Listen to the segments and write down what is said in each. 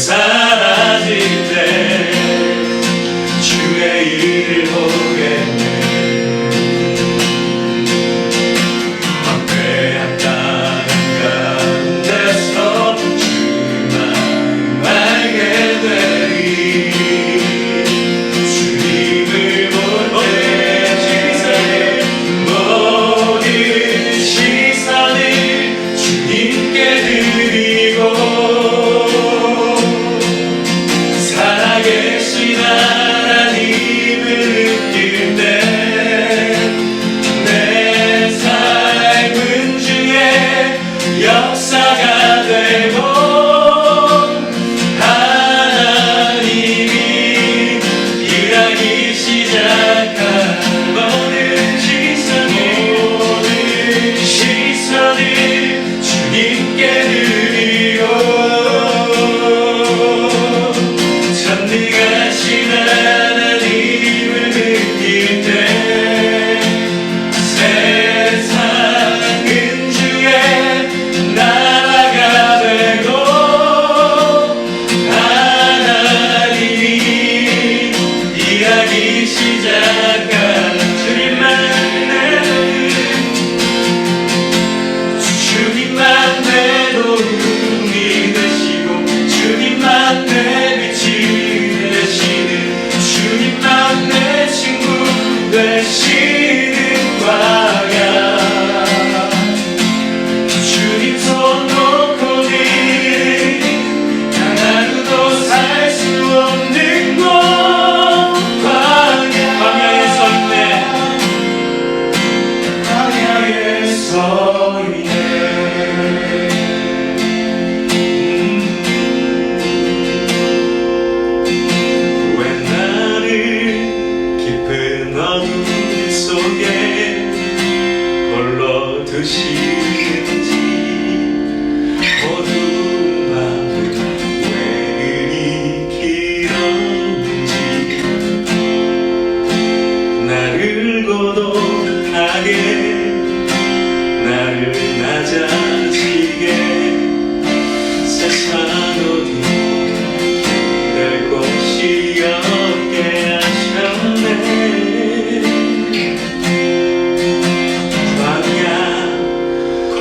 사라질 때 주의 일을 보겠네. 황폐한 땅 가운데서 주만 알게 되리. 주님을 볼 때 모든 시선을 주님께 드리고 살아계신 하나님을 느낄 때 내 삶은 주의 역사가 되고 하나님이 일하기 시작한 모든 시선을 주님께 드리고 전능하신 하나님을 느낄 때 세상은 주의 나라가 되고 하나님이 일하기 시작한 주님만 내 도움이 되시고 주님만 내 빛이 되시는 주님만 내 친구 되시는 광야. 주님 손 놓고는 단 하루도 살 수 없는 곳 광야에 서 있네. 광야에 서 있네. 왜 나를 깊은 어둠 속에 홀로 두시는지 어두운 밤은 왜 그리 길었는지 나를 고독하게 나를 낮아지게 세상 어디 기댈 곳이 없게 하셨네.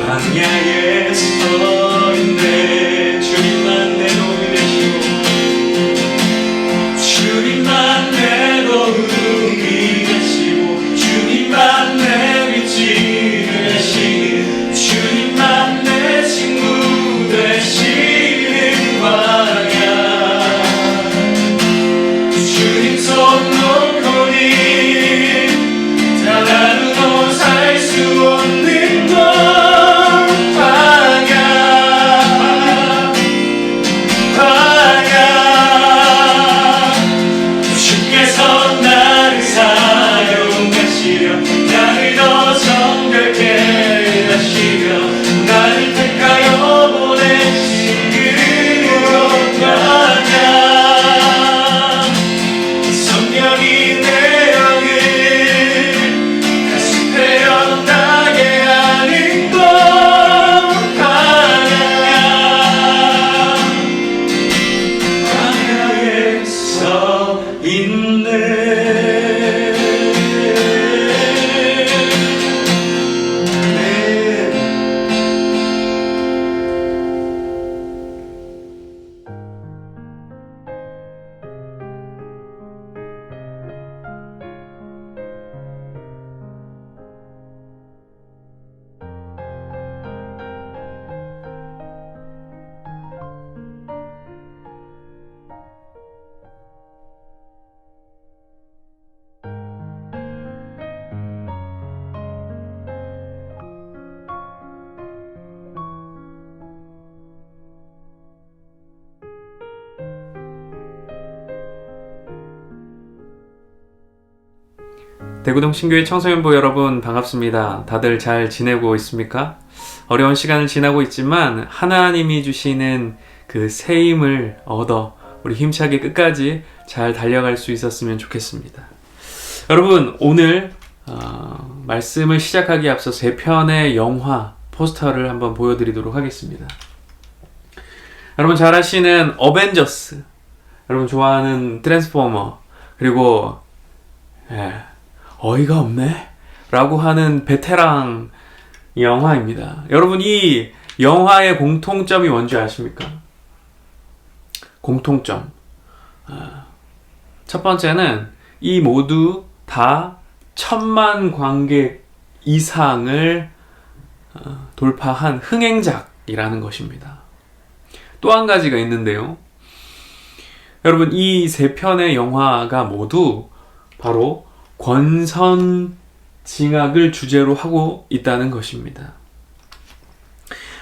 광야에 서 있네. 주님만 내 도움이 되시고 주님만 내 도움이 되시고 주님만 내 빛이 되시는 주님만 내 친구 되시는 광야. 주님 손 놓고는 단 하루도 살 수 없는 곳 광야. 주께서 나를 사용하시려 나를 더 정결케 하시려 나를 택하여 보내신 그곳 광야. 성령이 내 영을 다시 태어나게 하는 곳 광야. 광야에 서 있네. 대구동 신교회 청소년부 여러분 반갑습니다. 다들 잘 지내고 있습니까? 어려운 시간을 지나고 있지만 하나님이 주시는 그 새 힘을 얻어 우리 힘차게 끝까지 잘 달려갈 수 있었으면 좋겠습니다. 여러분, 오늘 말씀을 시작하기에 앞서 3편의 영화 포스터를 한번 보여드리도록 하겠습니다. 여러분 잘 아시는 어벤져스, 여러분 좋아하는 트랜스포머, 그리고 어이가 없네 라고 하는 베테랑 영화입니다. 여러분 이 영화의 공통점이 뭔지 아십니까? 공통점. 첫 번째는 이 모두 다 1000만 관객 이상을 돌파한 흥행작이라는 것입니다. 또 한 가지가 있는데요. 여러분 이 세 편의 영화가 모두 바로 권선징악을 주제로 하고 있다는 것입니다.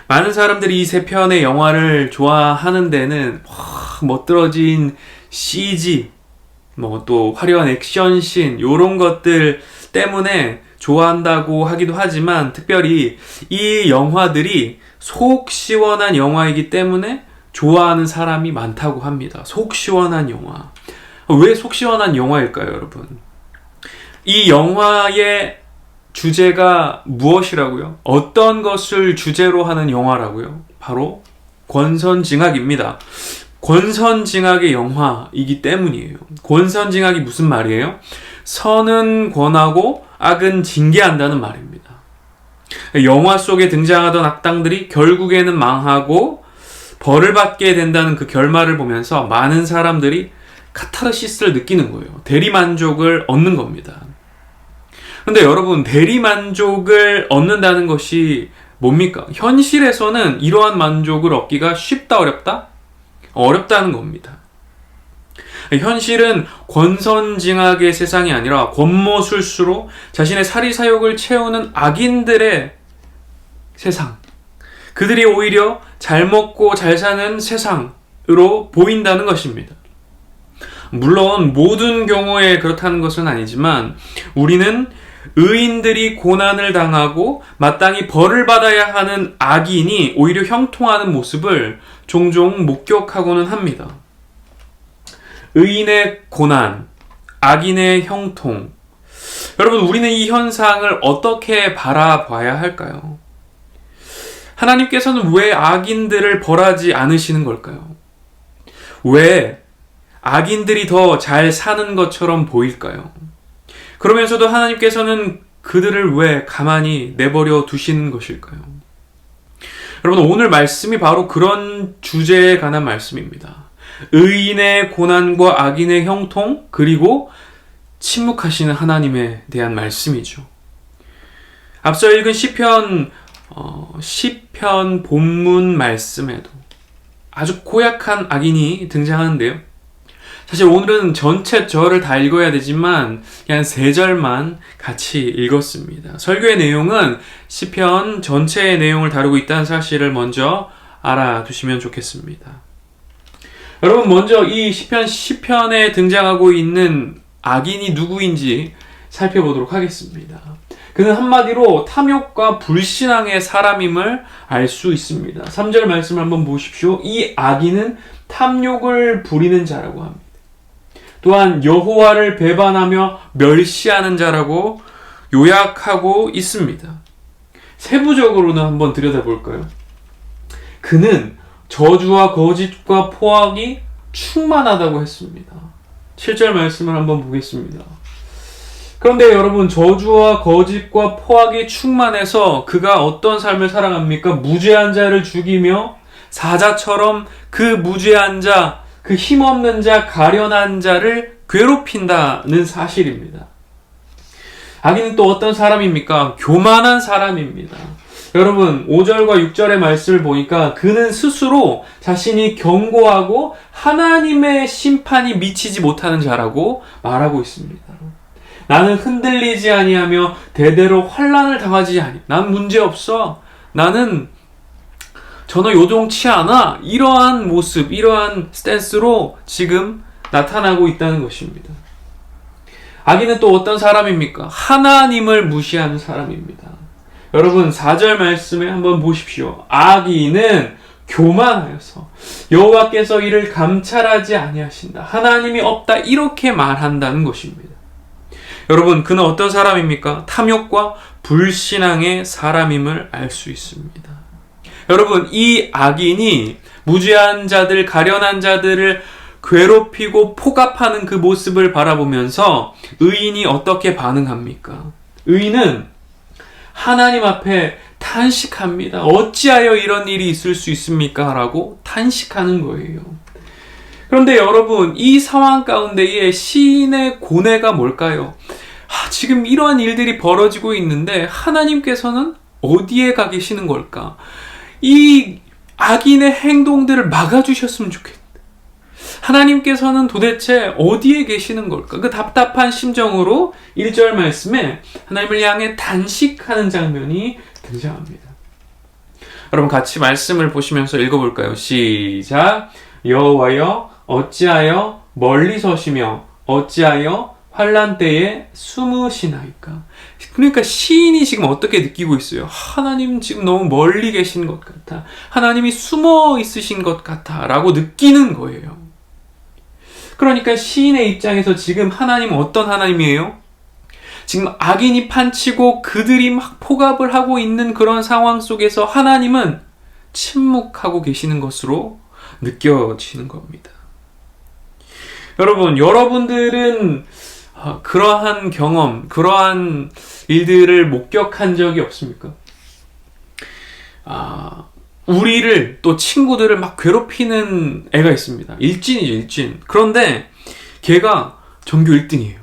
많은 사람들이 이 세 편의 영화를 좋아하는 데는 멋들어진 CG, 또 화려한 액션씬 이런 것들 때문에 좋아한다고 하기도 하지만 특별히 이 영화들이 속 시원한 영화이기 때문에 좋아하는 사람이 많다고 합니다. 속 시원한 영화. 왜 속 시원한 영화일까요, 여러분? 이 영화의 주제가 무엇이라고요? 어떤 것을 주제로 하는 영화라고요? 바로 권선징악입니다. 권선징악의 영화이기 때문이에요. 권선징악이 무슨 말이에요? 선은 권하고 악은 징계한다는 말입니다. 영화 속에 등장하던 악당들이 결국에는 망하고 벌을 받게 된다는 그 결말을 보면서 많은 사람들이 카타르시스를 느끼는 거예요. 대리만족을 얻는 겁니다. 근데 여러분, 대리만족을 얻는다는 것이 뭡니까? 현실에서는 이러한 만족을 얻기가 쉽다, 어렵다? 어렵다는 겁니다. 현실은 권선징악의 세상이 아니라 권모술수로 자신의 사리사욕을 채우는 악인들의 세상. 그들이 오히려 잘 먹고 잘 사는 세상으로 보인다는 것입니다. 물론 모든 경우에 그렇다는 것은 아니지만 우리는 의인들이 고난을 당하고 마땅히 벌을 받아야 하는 악인이 오히려 형통하는 모습을 종종 목격하고는 합니다. 의인의 고난, 악인의 형통. 여러분, 우리는 이 현상을 어떻게 바라봐야 할까요? 하나님께서는 왜 악인들을 벌하지 않으시는 걸까요? 왜 악인들이 더 잘 사는 것처럼 보일까요? 그러면서도 하나님께서는 그들을 왜 가만히 내버려 두시는 것일까요? 여러분, 오늘 말씀이 바로 그런 주제에 관한 말씀입니다. 의인의 고난과 악인의 형통, 그리고 침묵하시는 하나님에 대한 말씀이죠. 앞서 읽은 시편 본문 말씀에도 아주 고약한 악인이 등장하는데요. 사실 오늘은 전체 절을 다 읽어야 되지만 그냥 3절만 같이 읽었습니다. 설교의 내용은 시편 전체의 내용을 다루고 있다는 사실을 먼저 알아두시면 좋겠습니다. 여러분, 먼저 이 시편에 등장하고 있는 악인이 누구인지 살펴보도록 하겠습니다. 그는 한마디로 탐욕과 불신앙의 사람임을 알 수 있습니다. 3절 말씀을 한번 보십시오. 이 악인은 탐욕을 부리는 자라고 합니다. 또한 여호와를 배반하며 멸시하는 자라고 요약하고 있습니다. 세부적으로는 한번 들여다볼까요? 그는 저주와 거짓과 포악이 충만하다고 했습니다. 7절 말씀을 한번 보겠습니다. 그런데 여러분, 저주와 거짓과 포악이 충만해서 그가 어떤 삶을 살아갑니까? 무죄한 자를 죽이며 사자처럼 그 무죄한 자, 그 힘없는 자, 가련한 자를 괴롭힌다는 사실입니다. 악인은 또 어떤 사람입니까? 교만한 사람입니다. 여러분, 5절과 6절의 말씀을 보니까 그는 스스로 자신이 견고하고 하나님의 심판이 미치지 못하는 자라고 말하고 있습니다. 나는 흔들리지 아니하며 대대로 환난을 당하지 아니. 난 문제없어. 나는 전혀 요동치 않아. 이러한 모습, 이러한 스탠스로 지금 나타나고 있다는 것입니다. 악인은 또 어떤 사람입니까? 하나님을 무시하는 사람입니다. 여러분, 4절 말씀에 한번 보십시오. 악인은 교만하여서 여호와께서 이를 감찰하지 아니하신다. 하나님이 없다. 이렇게 말한다는 것입니다. 여러분, 그는 어떤 사람입니까? 탐욕과 불신앙의 사람임을 알 수 있습니다. 여러분, 이 악인이 무죄한 자들, 가련한 자들을 괴롭히고 포갑하는 그 모습을 바라보면서 의인이 어떻게 반응합니까? 의인은 하나님 앞에 탄식합니다. 어찌하여 이런 일이 있을 수 있습니까? 라고 탄식하는 거예요. 그런데 여러분, 이 상황 가운데에 시인의 고뇌가 뭘까요? 지금 이러한 일들이 벌어지고 있는데 하나님께서는 어디에 가 계시는 걸까? 이 악인의 행동들을 막아주셨으면 좋겠다. 하나님께서는 도대체 어디에 계시는 걸까? 그 답답한 심정으로 1절 말씀에 하나님을 향해 단식하는 장면이 등장합니다. 여러분 같이 말씀을 보시면서 읽어볼까요? 시작. 여호와여 어찌하여 멀리 서시며 어찌하여 환난 때에 숨으시나이까? 그러니까 시인이 지금 어떻게 느끼고 있어요? 하나님 지금 너무 멀리 계신 것 같아. 하나님이 숨어 있으신 것 같아 라고 느끼는 거예요. 그러니까 시인의 입장에서 지금 하나님은 어떤 하나님이에요? 지금 악인이 판치고 그들이 막 포갑을 하고 있는 그런 상황 속에서 하나님은 침묵하고 계시는 것으로 느껴지는 겁니다. 여러분, 여러분들은 그러한 경험, 그러한 일들을 목격한 적이 없습니까? 우리를 또 친구들을 막 괴롭히는 애가 있습니다. 일진이죠, 일진. 그런데 걔가 전교 1등이에요.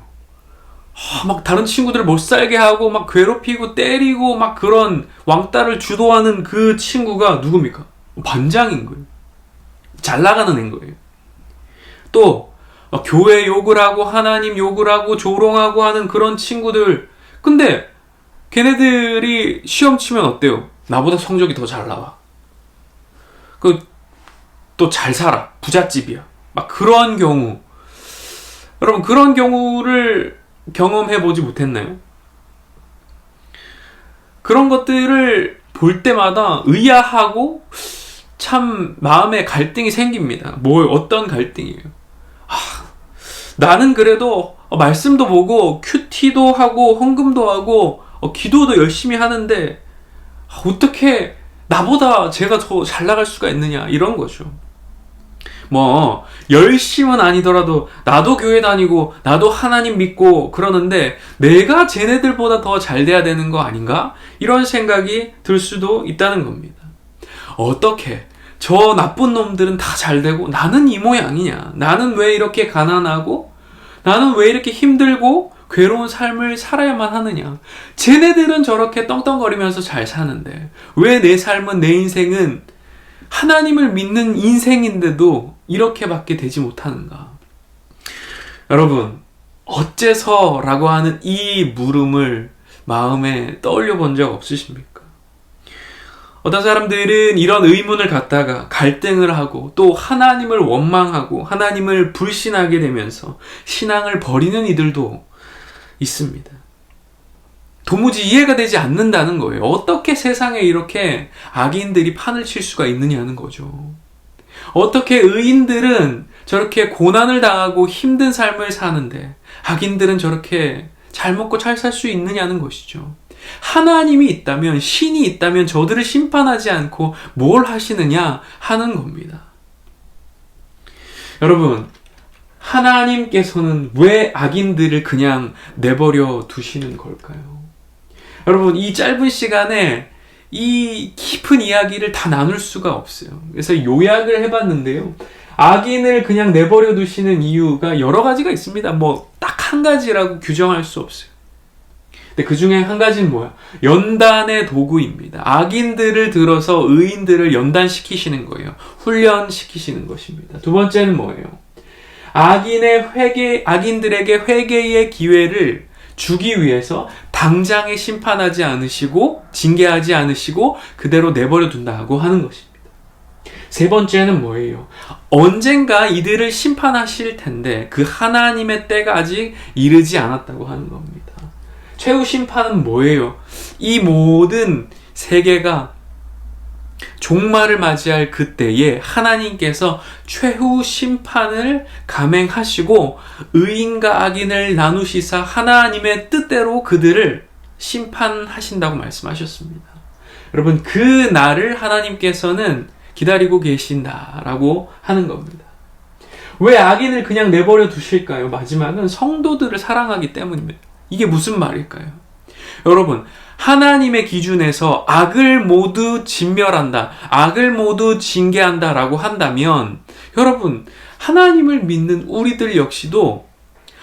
막 다른 친구들을 못 살게 하고 막 괴롭히고 때리고 막 그런 왕따를 주도하는 그 친구가 누굽니까? 반장인 거예요. 잘 나가는 애인 거예요. 또 교회 욕을 하고 하나님 욕을 하고 조롱하고 하는 그런 친구들. 근데 걔네들이 시험 치면 어때요? 나보다 성적이 더 잘 나와. 또 잘 살아. 부잣집이야. 막 그런 경우. 여러분, 그런 경우를 경험해 보지 못했나요? 그런 것들을 볼 때마다 의아하고 참 마음에 갈등이 생깁니다. 어떤 갈등이에요? 나는 그래도 말씀도 보고 큐티도 하고 헌금도 하고 기도도 열심히 하는데 어떻게 나보다 제가 더 잘 나갈 수가 있느냐, 이런 거죠. 열심은 아니더라도 나도 교회 다니고 나도 하나님 믿고 그러는데 내가 쟤네들보다 더 잘 돼야 되는 거 아닌가? 이런 생각이 들 수도 있다는 겁니다. 어떻게 저 나쁜 놈들은 다 잘 되고 나는 이 모양이냐? 나는 왜 이렇게 가난하고 나는 왜 이렇게 힘들고 괴로운 삶을 살아야만 하느냐? 쟤네들은 저렇게 떵떵거리면서 잘 사는데 왜 내 삶은, 내 인생은 하나님을 믿는 인생인데도 이렇게밖에 되지 못하는가? 여러분, 어째서라고 하는 이 물음을 마음에 떠올려 본 적 없으십니까? 어떤 사람들은 이런 의문을 갖다가 갈등을 하고 또 하나님을 원망하고 하나님을 불신하게 되면서 신앙을 버리는 이들도 있습니다. 도무지 이해가 되지 않는다는 거예요. 어떻게 세상에 이렇게 악인들이 판을 칠 수가 있느냐는 거죠. 어떻게 의인들은 저렇게 고난을 당하고 힘든 삶을 사는데 악인들은 저렇게 잘 먹고 잘 살 수 있느냐는 것이죠. 하나님이 있다면, 신이 있다면 저들을 심판하지 않고 뭘 하시느냐 하는 겁니다. 여러분, 하나님께서는 왜 악인들을 그냥 내버려 두시는 걸까요? 여러분, 이 짧은 시간에 이 깊은 이야기를 다 나눌 수가 없어요. 그래서 요약을 해봤는데요. 악인을 그냥 내버려 두시는 이유가 여러 가지가 있습니다. 딱 한 가지라고 규정할 수 없어요. 근데 그 중에 한 가지는 뭐야? 연단의 도구입니다. 악인들을 들어서 의인들을 연단시키시는 거예요. 훈련시키시는 것입니다. 두 번째는 뭐예요? 악인들에게 회개의 기회를 주기 위해서 당장에 심판하지 않으시고 징계하지 않으시고 그대로 내버려 둔다고 하는 것입니다. 세 번째는 뭐예요? 언젠가 이들을 심판하실 텐데 그 하나님의 때가 아직 이르지 않았다고 하는 겁니다. 최후 심판은 뭐예요? 이 모든 세계가 종말을 맞이할 그때에 하나님께서 최후 심판을 감행하시고 의인과 악인을 나누시사 하나님의 뜻대로 그들을 심판하신다고 말씀하셨습니다. 여러분, 그 날을 하나님께서는 기다리고 계신다라고 하는 겁니다. 왜 악인을 그냥 내버려 두실까요? 마지막은 성도들을 사랑하기 때문입니다. 이게 무슨 말일까요? 여러분, 하나님의 기준에서 악을 모두 진멸한다, 악을 모두 징계한다 라고 한다면 여러분, 하나님을 믿는 우리들 역시도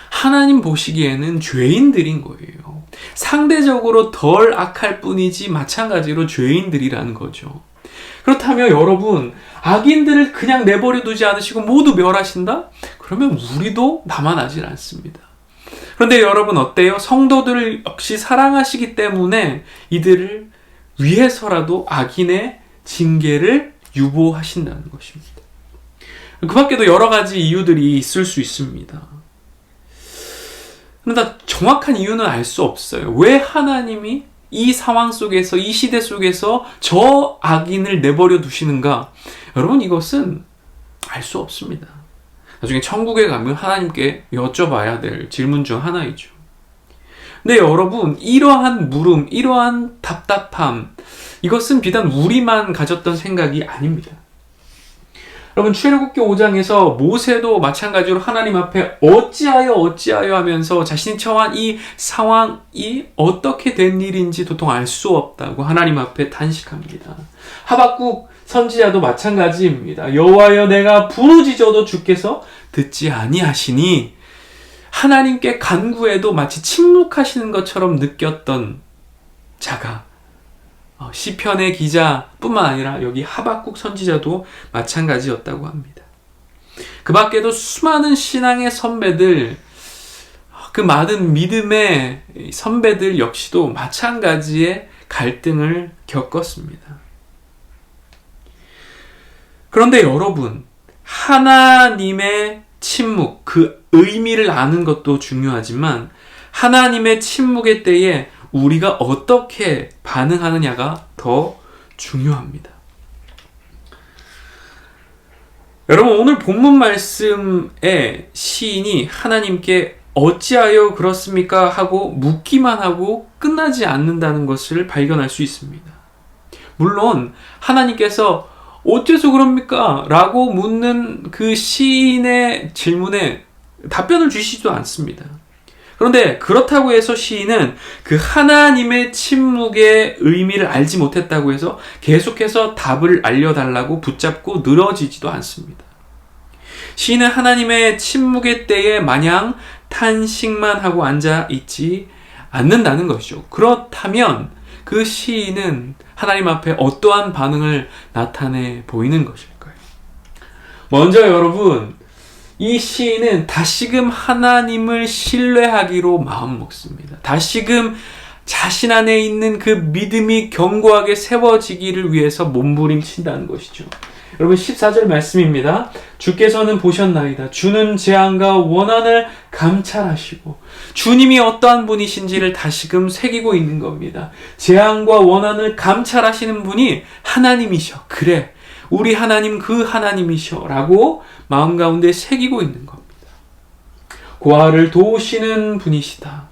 하나님 보시기에는 죄인들인 거예요. 상대적으로 덜 악할 뿐이지 마찬가지로 죄인들이라는 거죠. 그렇다면 여러분, 악인들을 그냥 내버려 두지 않으시고 모두 멸하신다? 그러면 우리도 남아나질 않습니다. 그런데 여러분 어때요? 성도들을 역시 사랑하시기 때문에 이들을 위해서라도 악인의 징계를 유보하신다는 것입니다. 그 밖에도 여러 가지 이유들이 있을 수 있습니다. 그러나 정확한 이유는 알 수 없어요. 왜 하나님이 이 상황 속에서, 이 시대 속에서 저 악인을 내버려 두시는가? 여러분, 이것은 알 수 없습니다. 나중에 천국에 가면 하나님께 여쭤봐야 될 질문 중 하나이죠. 근데 여러분, 이러한 물음, 이러한 답답함, 이것은 비단 우리만 가졌던 생각이 아닙니다. 여러분, 출애굽기 5장에서 모세도 마찬가지로 하나님 앞에 어찌하여 하면서 자신이 처한 이 상황이 어떻게 된 일인지 도통 알 수 없다고 하나님 앞에 단식합니다. 하박국 선지자도 마찬가지입니다. 여호와여, 내가 부르짖어도 주께서 듣지 아니하시니, 하나님께 간구해도 마치 침묵하시는 것처럼 느꼈던 자가 시편의 기자뿐만 아니라 여기 하박국 선지자도 마찬가지였다고 합니다. 그 밖에도 수많은 신앙의 선배들, 그 많은 믿음의 선배들 역시도 마찬가지의 갈등을 겪었습니다. 그런데 여러분, 하나님의 침묵, 그 의미를 아는 것도 중요하지만 하나님의 침묵의 때에 우리가 어떻게 반응하느냐가 더 중요합니다. 여러분, 오늘 본문 말씀에 시인이 하나님께 어찌하여 그렇습니까? 하고 묻기만 하고 끝나지 않는다는 것을 발견할 수 있습니다. 물론 하나님께서 어째서 그럽니까? 라고 묻는 그 시인의 질문에 답변을 주시지도 않습니다. 그런데 그렇다고 해서 시인은 그 하나님의 침묵의 의미를 알지 못했다고 해서 계속해서 답을 알려달라고 붙잡고 늘어지지도 않습니다. 시인은 하나님의 침묵의 때에 마냥 탄식만 하고 앉아있지 않는다는 것이죠. 그렇다면 그 시인은 하나님 앞에 어떠한 반응을 나타내 보이는 것일까요? 먼저 여러분, 이 시인은 다시금 하나님을 신뢰하기로 마음먹습니다. 다시금 자신 안에 있는 그 믿음이 견고하게 세워지기를 위해서 몸부림친다는 것이죠. 여러분, 14절 말씀입니다. 주께서는 보셨나이다. 주는 재앙과 원한을 감찰하시고, 주님이 어떠한 분이신지를 다시금 새기고 있는 겁니다. 재앙과 원한을 감찰하시는 분이 하나님이셔. 그래, 우리 하나님 그 하나님이셔 라고 마음 가운데 새기고 있는 겁니다. 고아를 도우시는 분이시다.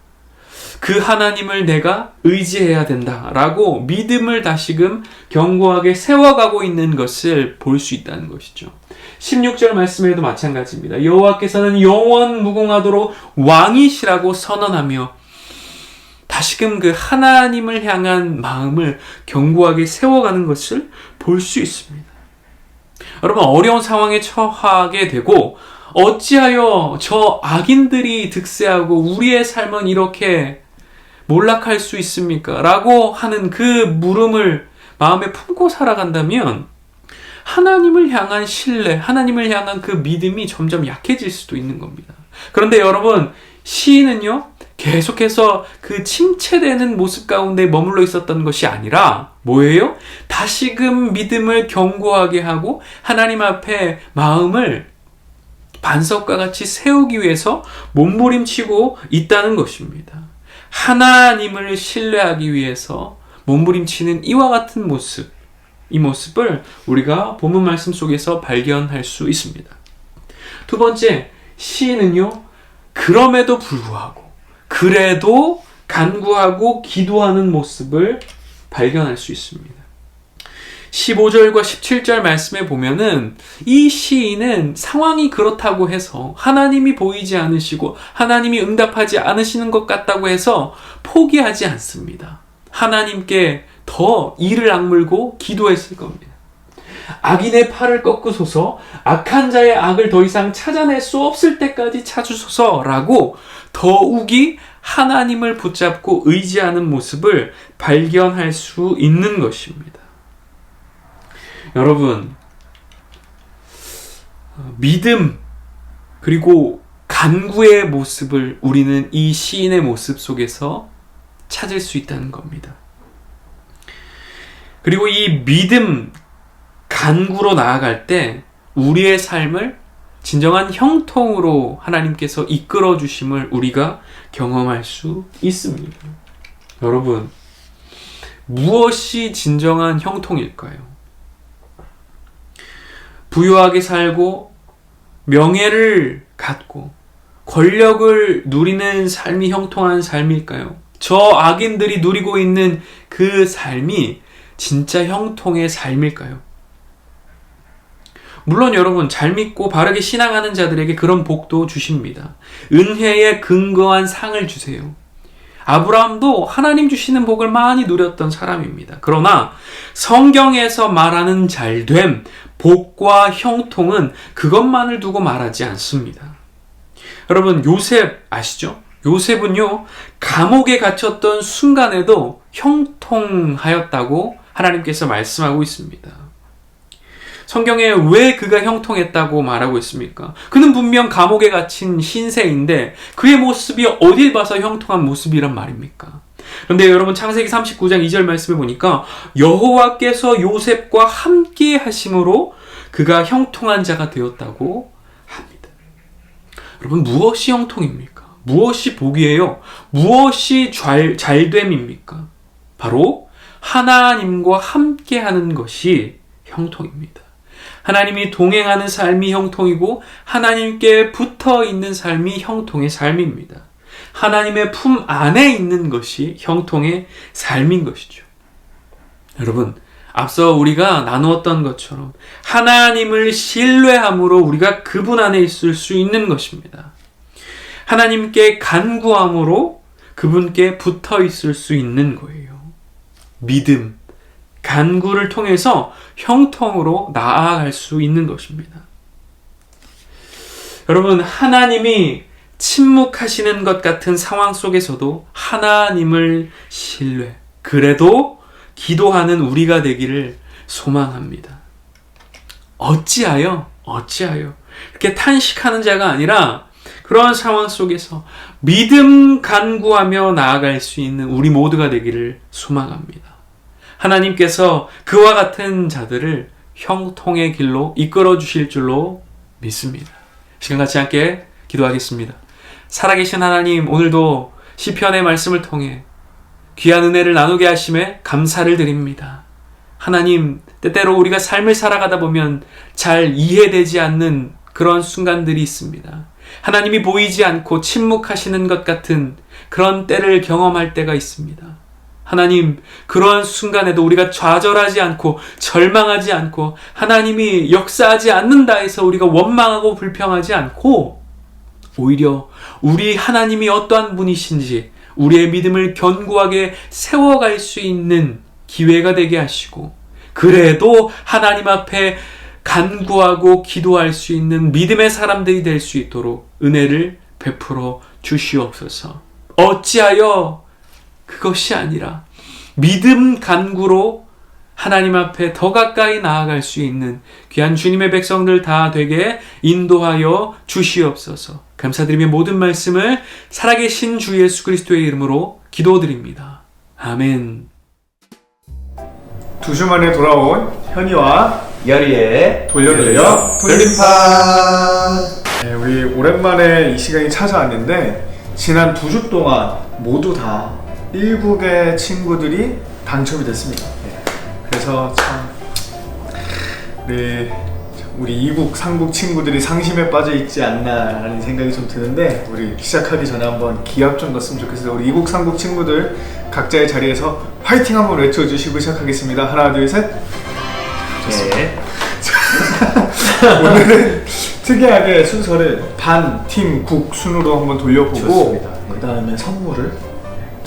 그 하나님을 내가 의지해야 된다 라고 믿음을 다시금 견고하게 세워가고 있는 것을 볼 수 있다는 것이죠. 16절 말씀에도 마찬가지입니다. 여호와께서는 영원 무궁하도록 왕이시라고 선언하며 다시금 그 하나님을 향한 마음을 견고하게 세워가는 것을 볼 수 있습니다. 여러분, 어려운 상황에 처하게 되고 어찌하여 저 악인들이 득세하고 우리의 삶은 이렇게 몰락할 수 있습니까? 라고 하는 그 물음을 마음에 품고 살아간다면 하나님을 향한 신뢰, 하나님을 향한 그 믿음이 점점 약해질 수도 있는 겁니다. 그런데 여러분, 시인은요, 계속해서 그 침체되는 모습 가운데 머물러 있었던 것이 아니라 뭐예요? 다시금 믿음을 견고하게 하고 하나님 앞에 마음을 반석과 같이 세우기 위해서 몸부림치고 있다는 것입니다. 하나님을 신뢰하기 위해서 몸부림치는 이와 같은 모습, 이 모습을 우리가 본문 말씀 속에서 발견할 수 있습니다. 두 번째, 시인은요, 그럼에도 불구하고 그래도 간구하고 기도하는 모습을 발견할 수 있습니다. 15절과 17절 말씀에 보면은 이 시인은 상황이 그렇다고 해서 하나님이 보이지 않으시고 하나님이 응답하지 않으시는 것 같다고 해서 포기하지 않습니다. 하나님께 더 이를 악물고 기도했을 겁니다. 악인의 팔을 꺾으소서, 악한 자의 악을 더 이상 찾아낼 수 없을 때까지 찾으소서라고 더욱이 하나님을 붙잡고 의지하는 모습을 발견할 수 있는 것입니다. 여러분, 믿음 그리고 간구의 모습을 우리는 이 시인의 모습 속에서 찾을 수 있다는 겁니다. 그리고 이 믿음, 간구로 나아갈 때 우리의 삶을 진정한 형통으로 하나님께서 이끌어 주심을 우리가 경험할 수 있습니다. 여러분, 무엇이 진정한 형통일까요? 부유하게 살고 명예를 갖고 권력을 누리는 삶이 형통한 삶일까요? 저 악인들이 누리고 있는 그 삶이 진짜 형통의 삶일까요? 물론 여러분, 잘 믿고 바르게 신앙하는 자들에게 그런 복도 주십니다. 은혜에 근거한 상을 주세요. 아브라함도 하나님 주시는 복을 많이 누렸던 사람입니다. 그러나 성경에서 말하는 잘됨, 복과 형통은 그것만을 두고 말하지 않습니다. 여러분, 요셉 아시죠? 요셉은요, 감옥에 갇혔던 순간에도 형통하였다고 하나님께서 말씀하고 있습니다. 성경에 왜 그가 형통했다고 말하고 있습니까? 그는 분명 감옥에 갇힌 신세인데 그의 모습이 어딜 봐서 형통한 모습이란 말입니까? 그런데 여러분, 창세기 39장 2절 말씀에 보니까 여호와께서 요셉과 함께 하심으로 그가 형통한 자가 되었다고 합니다. 여러분, 무엇이 형통입니까? 무엇이 복이에요? 무엇이 잘됨입니까? 바로 하나님과 함께 하는 것이 형통입니다. 하나님이 동행하는 삶이 형통이고 하나님께 붙어 있는 삶이 형통의 삶입니다. 하나님의 품 안에 있는 것이 형통의 삶인 것이죠. 여러분, 앞서 우리가 나누었던 것처럼 하나님을 신뢰함으로 우리가 그분 안에 있을 수 있는 것입니다. 하나님께 간구함으로 그분께 붙어 있을 수 있는 거예요. 믿음, 간구를 통해서 형통으로 나아갈 수 있는 것입니다. 여러분, 하나님이 침묵하시는 것 같은 상황 속에서도 하나님을 신뢰, 그래도 기도하는 우리가 되기를 소망합니다. 어찌하여 이렇게 탄식하는 자가 아니라 그런 상황 속에서 믿음 간구하며 나아갈 수 있는 우리 모두가 되기를 소망합니다. 하나님께서 그와 같은 자들을 형통의 길로 이끌어 주실 줄로 믿습니다. 시간 같이 함께 기도하겠습니다. 살아계신 하나님, 오늘도 시편의 말씀을 통해 귀한 은혜를 나누게 하심에 감사를 드립니다. 하나님, 때때로 우리가 삶을 살아가다 보면 잘 이해되지 않는 그런 순간들이 있습니다. 하나님이 보이지 않고 침묵하시는 것 같은 그런 때를 경험할 때가 있습니다. 하나님, 그러한 순간에도 우리가 좌절하지 않고 절망하지 않고 하나님이 역사하지 않는다 해서 우리가 원망하고 불평하지 않고 오히려 우리 하나님이 어떠한 분이신지 우리의 믿음을 견고하게 세워갈 수 있는 기회가 되게 하시고, 그래도 하나님 앞에 간구하고 기도할 수 있는 믿음의 사람들이 될 수 있도록 은혜를 베풀어 주시옵소서. 어찌하여 그것이 아니라 믿음 간구로 하나님 앞에 더 가까이 나아갈 수 있는 귀한 주님의 백성들 다 되게 인도하여 주시옵소서. 감사드리며 모든 말씀을 살아계신 주 예수 그리스도의 이름으로 기도드립니다. 아멘. 2주 만에 돌아온 현이와 열이의 돌려 돌림판. 네, 우리 오랜만에 이 시간이 찾아왔는데 지난 2주 동안 모두 다 7개의 친구들이 당첨이 됐습니다. 네, 그래서 참 우리 이국, 삼국 친구들이 상심에 빠져 있지 않나라는 생각이 좀 드는데, 우리 시작하기 전에 한번 기합 좀 넣었으면 좋겠어요. 우리 이국, 삼국 친구들 각자의 자리에서 화이팅 한번 외쳐주시고 시작하겠습니다. 하나, 둘, 셋. 네. 오늘은 특이하게 순서를 반, 팀, 국 순으로 한번 돌려보고 좋습니다. 그 다음에 선물을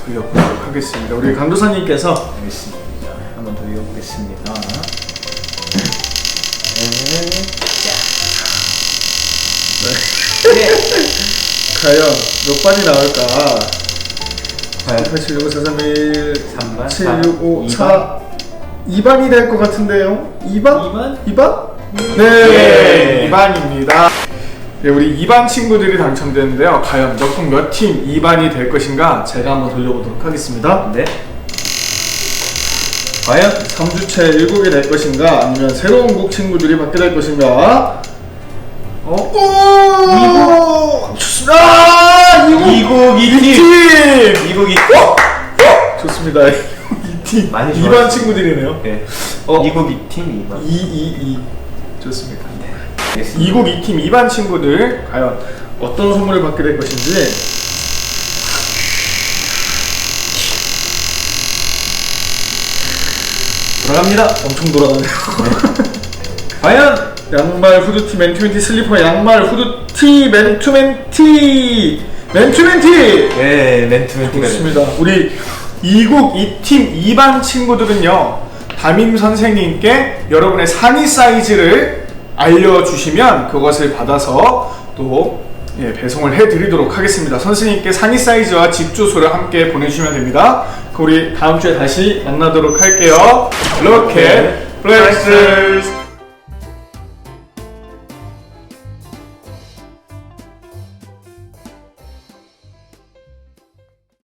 돌려보도록 하겠습니다. 우리 강도사님께서 알겠습니다. 한번 돌려보겠습니다. 과연 몇 반이 나올까? 8765 431 3반, 765 2반. 4 2반이 될 것 같은데요? 2반? 2반? 2반? 네, 예. 2반입니다. 네, 우리 2반 친구들이 당첨되는데요. 과연 몇 국 몇 팀 2반이 될 것인가? 제가 한번 돌려보도록 하겠습니다. 네. 과연 3주째 7이 될 것인가? 아니면 새로운 국 친구들이 받게 될 것인가? 오! 좋습니다! 아! 2국 2팀! 2팀! 2국 2팀! 좋습니다. 2팀. 많이 2반 좋아요. 친구들이네요. 네. 어. 2국 2팀 2반. 2. 좋습니다. 알겠습니다. 2국 2팀 2반 친구들 과연 어떤 선물을 받게 될 것인지 돌아갑니다. 엄청 돌아가네요. 과연 양말, 후드티, 맨투맨티, 슬리퍼, 양말, 후드티, 맨투맨티! 맨투맨티! 네, 멘트가 좋습니다. 우리 2국 2팀 2반 친구들은요, 담임 선생님께 여러분의 상의 사이즈를 알려주시면 그것을 받아서 또 배송을 해드리도록 하겠습니다. 선생님께 상의 사이즈와 집 주소를 함께 보내주시면 됩니다. 그럼 우리 다음 주에 다시 만나도록 할게요. 로켓 플렉스ers